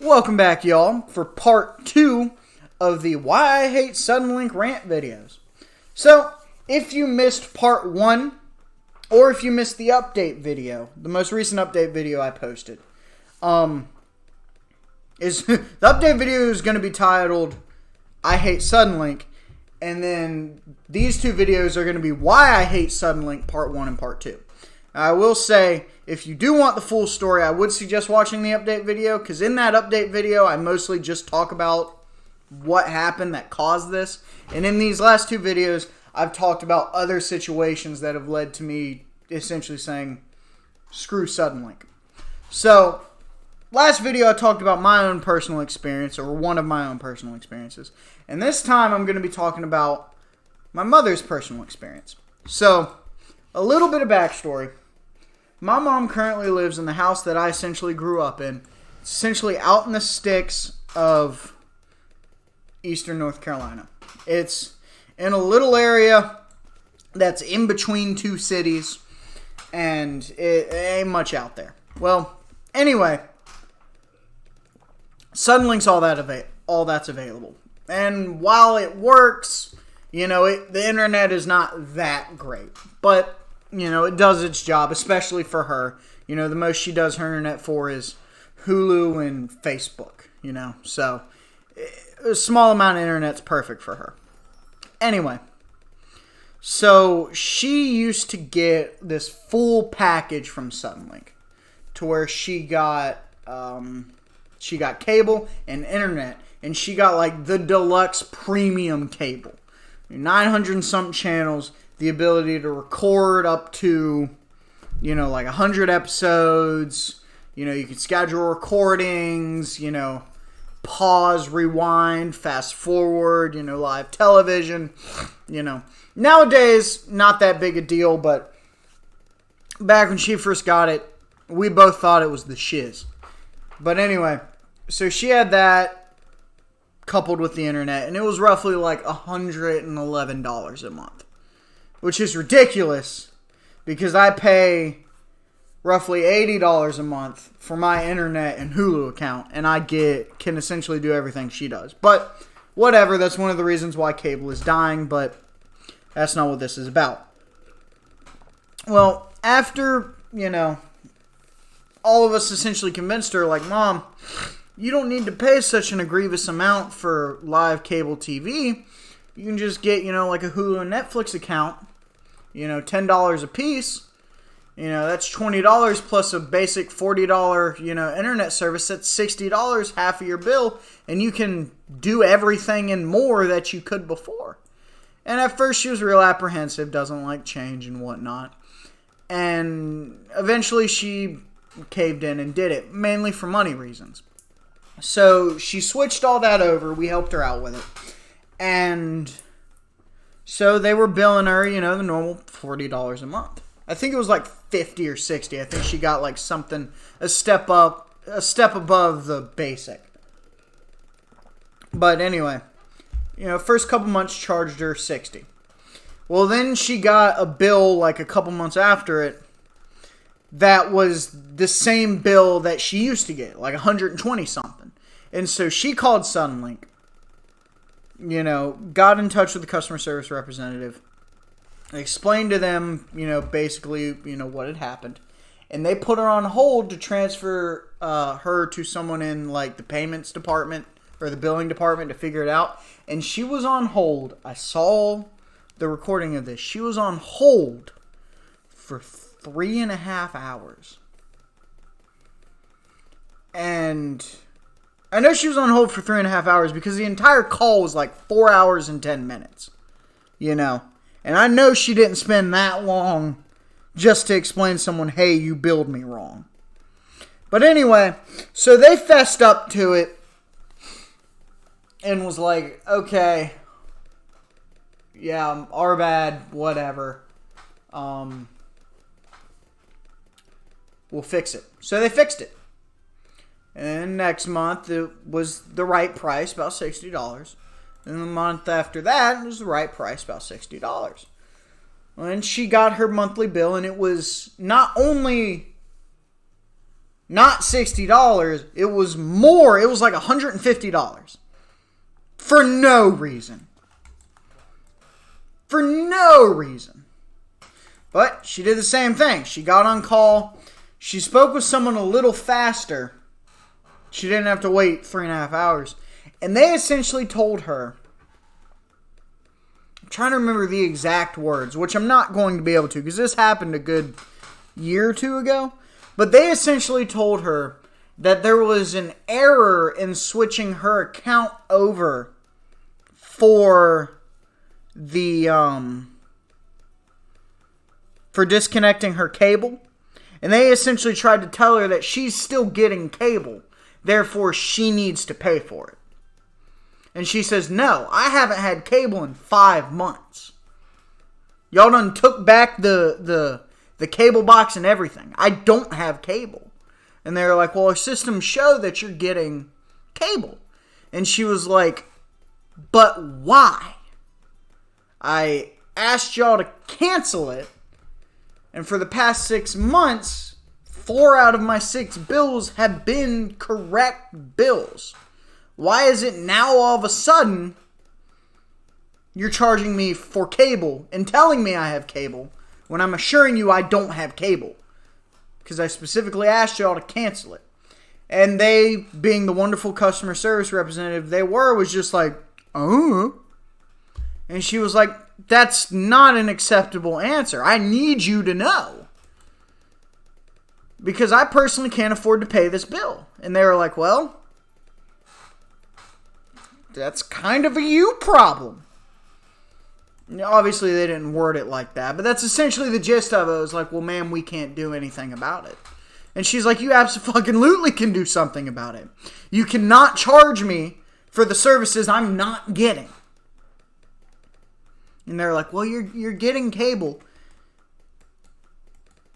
Welcome back, y'all, for part 2 of the Why I Hate Suddenlink rant videos. So, if you missed part 1, or if you missed the update video, the most recent update video I posted, the update video is going to be titled, I Hate Suddenlink, and then these two videos are going to be Why I Hate Suddenlink part 1 and part 2. I will say, if you do want the full story, I would suggest watching the update video, because in that update video, I mostly just talk about what happened that caused this. And in these last two videos, I've talked about other situations that have led to me essentially saying, screw Suddenlink. So, last video I talked about my own personal experience, or one of my own personal experiences. And this time, I'm going to be talking about my mother's personal experience. So, a little bit of backstory. My mom currently lives in the house that I essentially grew up in. It's essentially out in the sticks of eastern North Carolina. It's in a little area that's in between two cities, and it ain't much out there. Well, anyway, Suddenlink's all that's available. And while it works, the internet is not that great. But it does its job, especially for her. The most she does her internet for is Hulu and Facebook, So, a small amount of internet's perfect for her. Anyway, so she used to get this full package from Suddenlink, to where she got cable and internet, and she got like the deluxe premium cable. 900 and something channels, the ability to record up to, like 100 episodes. You can schedule recordings, pause, rewind, fast forward, live television. Nowadays, not that big a deal, but back when she first got it, we both thought it was the shiz. But anyway, so she had that coupled with the internet, and it was roughly like $111 a month. Which is ridiculous, because I pay roughly $80 a month for my internet and Hulu account, and I can essentially do everything she does. But whatever, that's one of the reasons why cable is dying, but that's not what this is about. Well, after, all of us essentially convinced her, like, Mom, you don't need to pay such an egregious amount for live cable TV. You can just get, like a Hulu and Netflix account, $10 a piece. That's $20 plus a basic $40, internet service. That's $60, half of your bill. And you can do everything and more that you could before. And at first she was real apprehensive, doesn't like change and whatnot. And eventually she caved in and did it, mainly for money reasons. So she switched all that over. We helped her out with it. And so they were billing her, the normal $40 a month. I think it was like $50 or $60. I think she got like something, a step above the basic. But anyway, first couple months charged her $60. Well, then she got a bill like a couple months after it that was the same bill that she used to get, like $120 something. And so she called Suddenlink. Got in touch with the customer service representative, explained to them, basically, what had happened. And they put her on hold to transfer her to someone in, like, the payments department or the billing department to figure it out. And she was on hold. I saw the recording of this. She was on hold for 3.5 hours. And I know she was on hold for 3.5 hours because the entire call was like 4 hours and 10 minutes. And I know she didn't spend that long just to explain to someone, hey, you billed me wrong. But anyway, so they fessed up to it and was like, okay, yeah, our bad, whatever. We'll fix it. So they fixed it. And next month, it was the right price, about $60. And the month after that, it was the right price, about $60. And she got her monthly bill, and it was not only not $60. It was more. It was like $150. For no reason. For no reason. But she did the same thing. She got on call. She spoke with someone a little faster. She didn't have to wait 3.5 hours. And they essentially told her, I'm trying to remember the exact words, which I'm not going to be able to because this happened a good year or two ago. But they essentially told her that there was an error in switching her account over for the for disconnecting her cable. And they essentially tried to tell her that she's still getting cable. Therefore, she needs to pay for it. And she says, no, I haven't had cable in 5 months. Y'all done took back the cable box and everything. I don't have cable. And they're like, well, our systems show that you're getting cable. And she was like, but why? I asked y'all to cancel it. And for the past 6 months, 4 out of my 6 bills have been correct bills. Why is it now all of a sudden you're charging me for cable and telling me I have cable when I'm assuring you I don't have cable? Because I specifically asked y'all to cancel it. And they, being the wonderful customer service representative they were, was just like, oh. And she was like, that's not an acceptable answer. I need you to know. Because I personally can't afford to pay this bill. And they were like, well, that's kind of a you problem. Obviously, they didn't word it like that. But that's essentially the gist of it. It was like, well, ma'am, we can't do anything about it. And she's like, you absolutely can do something about it. You cannot charge me for the services I'm not getting. And they're like, well, you're getting cable.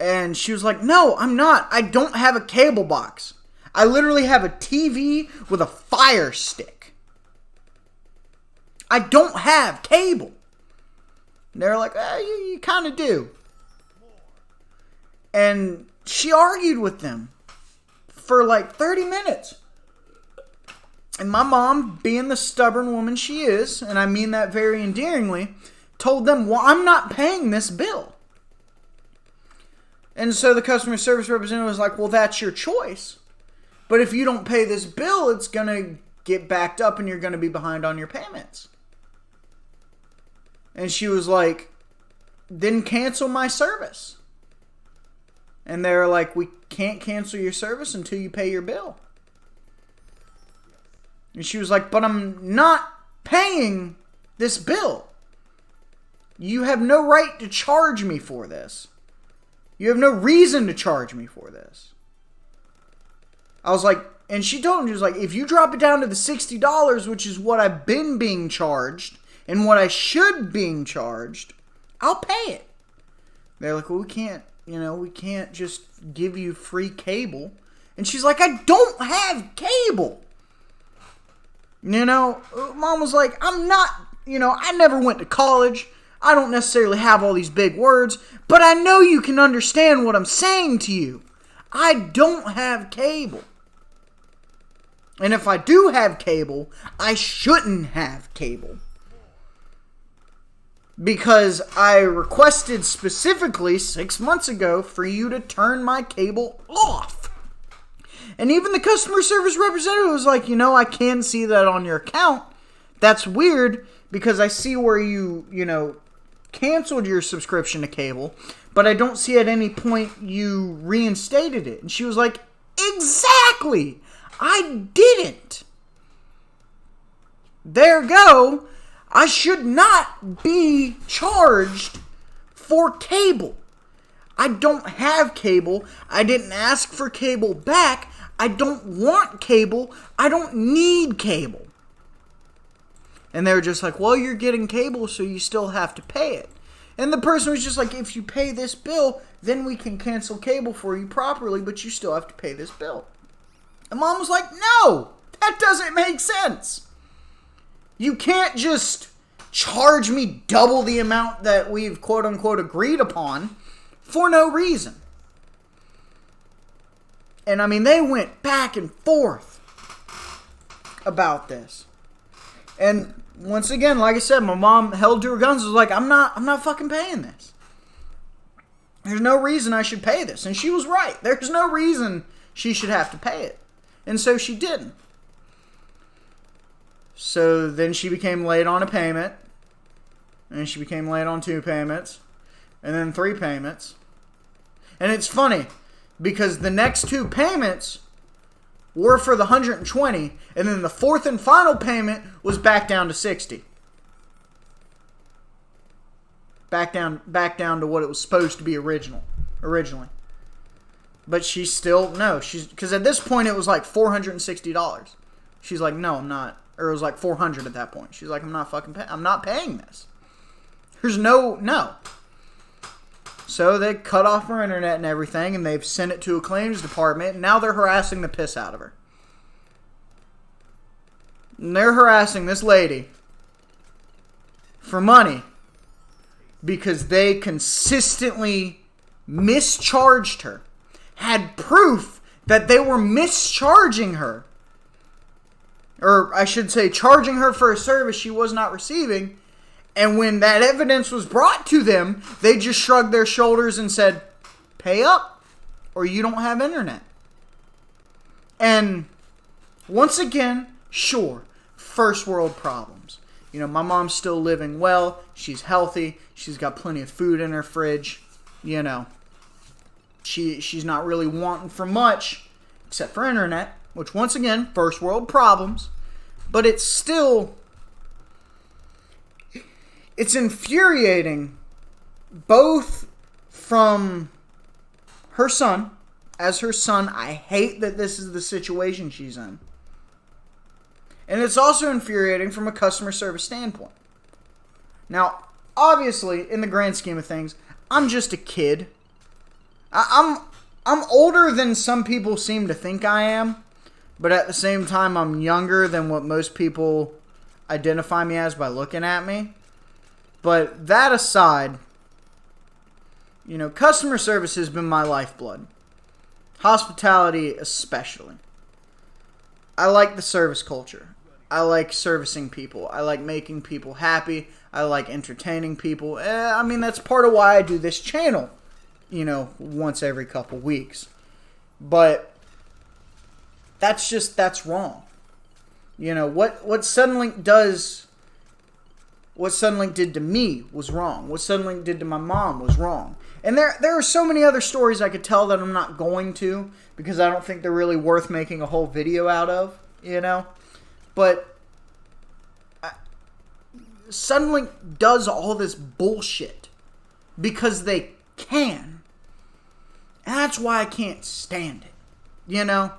And she was like, no, I'm not. I don't have a cable box. I literally have a TV with a Fire Stick. I don't have cable. And they're like, you kind of do. And she argued with them for like 30 minutes. And my mom, being the stubborn woman she is, and I mean that very endearingly, told them, well, I'm not paying this bill. And so the customer service representative was like, well, that's your choice. But if you don't pay this bill, it's going to get backed up and you're going to be behind on your payments. And she was like, then cancel my service. And they're like, we can't cancel your service until you pay your bill. And she was like, but I'm not paying this bill. You have no right to charge me for this. You have no reason to charge me for this. I was like, and she told him, she was like, if you drop it down to the $60, which is what I've been being charged, and what I should being charged, I'll pay it. They're like, well, we can't just give you free cable. And she's like, I don't have cable. Mom was like, I never went to college. I don't necessarily have all these big words, but I know you can understand what I'm saying to you. I don't have cable. And if I do have cable, I shouldn't have cable. Because I requested specifically 6 months ago for you to turn my cable off. And even the customer service representative was like, I can see that on your account. That's weird because I see where you canceled your subscription to cable, but I don't see at any point you reinstated it. And she was like, exactly. I didn't. There go. I should not be charged for cable. I don't have cable. I didn't ask for cable back. I don't want cable. I don't need cable. And they were just like, well, you're getting cable, so you still have to pay it. And the person was just like, if you pay this bill, then we can cancel cable for you properly, but you still have to pay this bill. And Mom was like, no, that doesn't make sense. You can't just charge me double the amount that we've quote-unquote agreed upon for no reason. And I mean, they went back and forth about this. And once again, like I said, my mom held to her guns. Was like, I'm not fucking paying this. There's no reason I should pay this. And she was right. There's no reason she should have to pay it. And so she didn't. So then she became late on a payment. And she became late on 2 payments. And then 3 payments. And it's funny, because the next 2 payments were for the $120, and then the 4th and final payment was back down to $60. Back down to what it was supposed to be originally. But she's still, because at this point it was like $460. She's like, no, I'm not. Or it was like $400 at that point. She's like, I'm not paying this. There's no. So they cut off her internet and everything, and they've sent it to a claims department, and now they're harassing the piss out of her. And they're harassing this lady for money because they consistently mischarged her. Had proof that they were mischarging her. Or I should say, charging her for a service she was not receiving. And when that evidence was brought to them, they just shrugged their shoulders and said, pay up or you don't have internet. And once again, sure, first world problems. You know, my mom's still living well. She's healthy. She's got plenty of food in her fridge. You know, she's not really wanting for much except for internet, which once again, first world problems. But it's still... it's infuriating, both from her son. As her son, I hate that this is the situation she's in. And it's also infuriating from a customer service standpoint. Now, obviously, in the grand scheme of things, I'm just a kid. I'm older than some people seem to think I am. But at the same time, I'm younger than what most people identify me as by looking at me. But that aside, you know, customer service has been my lifeblood. Hospitality especially. I like the service culture. I like servicing people. I like making people happy. I like entertaining people. I mean, that's part of why I do this channel, you know, once every couple weeks. But that's wrong. You know, what Suddenlink does... what Suddenlink did to me was wrong. What Suddenlink did to my mom was wrong. And there are so many other stories I could tell that I'm not going to, because I don't think they're really worth making a whole video out of, you know? But Suddenlink does all this bullshit because they can. And that's why I can't stand it, you know?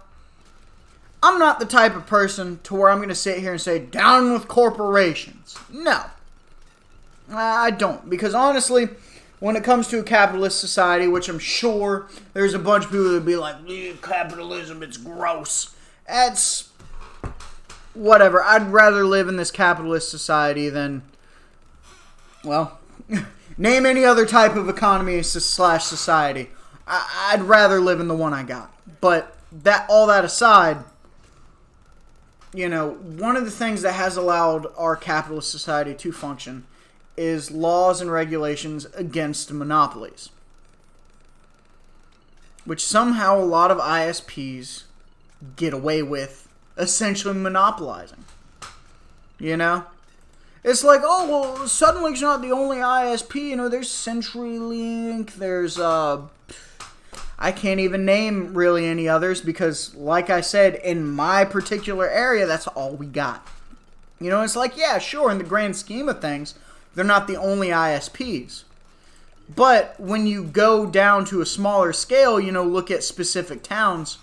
I'm not the type of person to where I'm going to sit here and say, down with corporations. No. I don't. Because honestly, when it comes to a capitalist society, which I'm sure there's a bunch of people that would be like, capitalism, it's gross. That's whatever. I'd rather live in this capitalist society than, well, name any other type of economy / society. I'd rather live in the one I got. But all that aside, you know, one of the things that has allowed our capitalist society to function is laws and regulations against monopolies, which somehow a lot of ISPs get away with essentially monopolizing. You know? It's like, oh, well, Suddenlink's not the only ISP. You know, there's CenturyLink, there's, I can't even name really any others because, like I said, in my particular area, that's all we got. You know, it's like, yeah, sure, in the grand scheme of things, they're not the only ISPs. But when you go down to a smaller scale, you know, look at specific towns,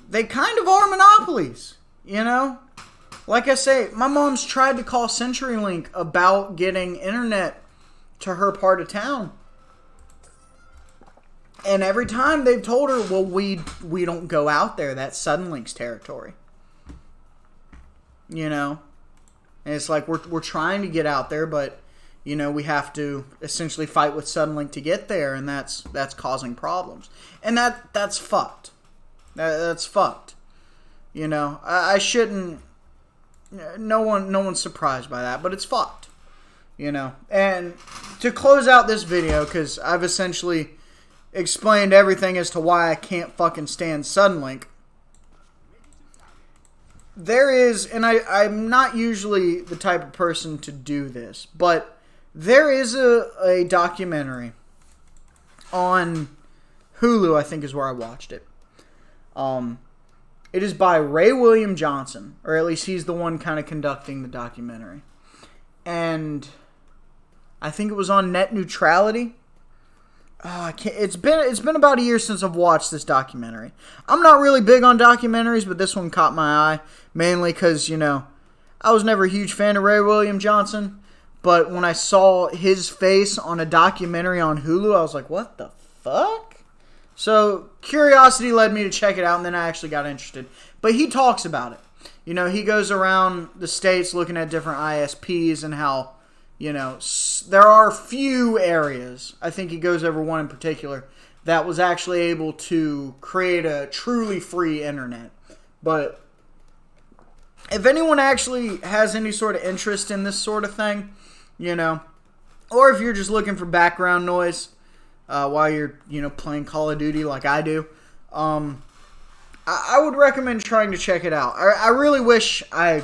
they kind of are monopolies, you know? Like I say, my mom's tried to call CenturyLink about getting internet to her part of town. And every time they've told her, well, we don't go out there. That's Suddenlink's territory. You know? And it's like, we're trying to get out there, but, you know, we have to essentially fight with Suddenlink to get there, and that's causing problems. And that's fucked. That's fucked. You know, I shouldn't. No one's surprised by that, but it's fucked. You know, and to close out this video, because I've essentially explained everything as to why I can't fucking stand Suddenlink. There is, and I'm not usually the type of person to do this, but there is a documentary on Hulu, I think is where I watched it. It is by Ray William Johnson, or at least he's the one kind of conducting the documentary. And I think it was on net neutrality. It's been about a year since I've watched this documentary. I'm not really big on documentaries, but this one caught my eye, mainly because, you know, I was never a huge fan of Ray William Johnson, but when I saw his face on a documentary on Hulu, I was like, what the fuck? So, curiosity led me to check it out, and then I actually got interested. But he talks about it. You know, he goes around the states looking at different ISPs and how, you know, there are few areas, I think he goes over one in particular, that was actually able to create a truly free internet. But if anyone actually has any sort of interest in this sort of thing, you know, or if you're just looking for background noise while you're, you know, playing Call of Duty like I do, I would recommend trying to check it out. I really wish I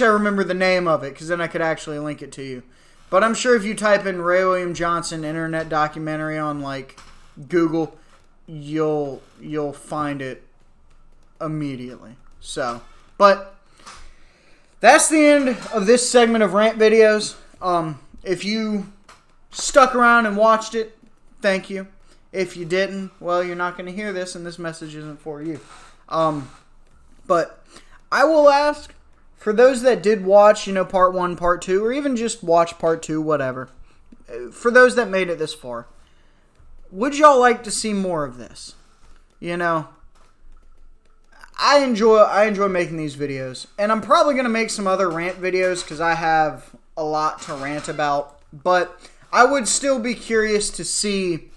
remember the name of it, because then I could actually link it to you. But I'm sure if you type in Ray William Johnson internet documentary on like Google, you'll find it immediately. So, but that's the end of this segment of rant videos. If you stuck around and watched it, thank you. If you didn't, well, you're not going to hear this, and this message isn't for you. But I will ask, for those that did watch, you know, part 1, part 2, or even just watch part 2, whatever, for those that made it this far, would y'all like to see more of this? You know, I enjoy making these videos, and I'm probably going to make some other rant videos, because I have a lot to rant about, but I would still be curious to see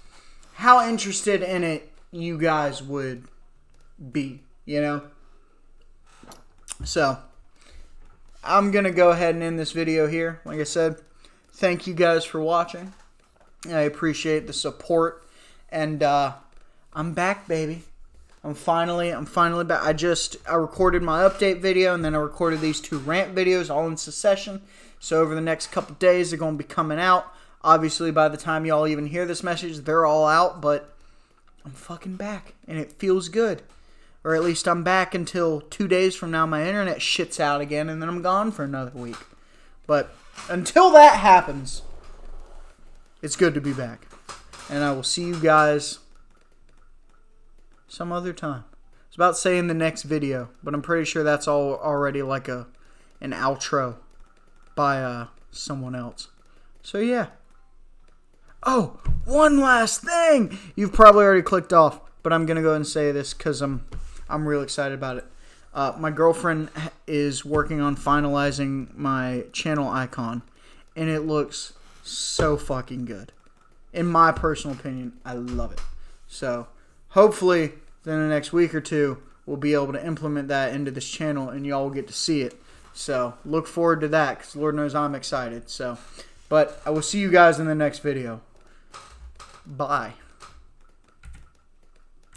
how interested in it you guys would be, you know? So, I'm going to go ahead and end this video here. Like I said, thank you guys for watching. I appreciate the support. And I'm back, baby. I'm finally back. I recorded my update video, and then I recorded these 2 rant videos all in succession. So over the next couple days, they're going to be coming out. Obviously, by the time y'all even hear this message, they're all out. But I'm fucking back, and it feels good. Or at least I'm back until 2 days from now my internet shits out again, and then I'm gone for another week. But until that happens, it's good to be back. And I will see you guys some other time. I was about to say in the next video, but I'm pretty sure that's all already like an outro by someone else. So yeah. Oh, one last thing! You've probably already clicked off, but I'm going to go ahead and say this because I'm real excited about it. My girlfriend is working on finalizing my channel icon, and it looks so fucking good. In my personal opinion, I love it. So, hopefully, in the next week or 2, we'll be able to implement that into this channel, and y'all will get to see it. So, look forward to that, because Lord knows I'm excited. So, but I will see you guys in the next video. Bye.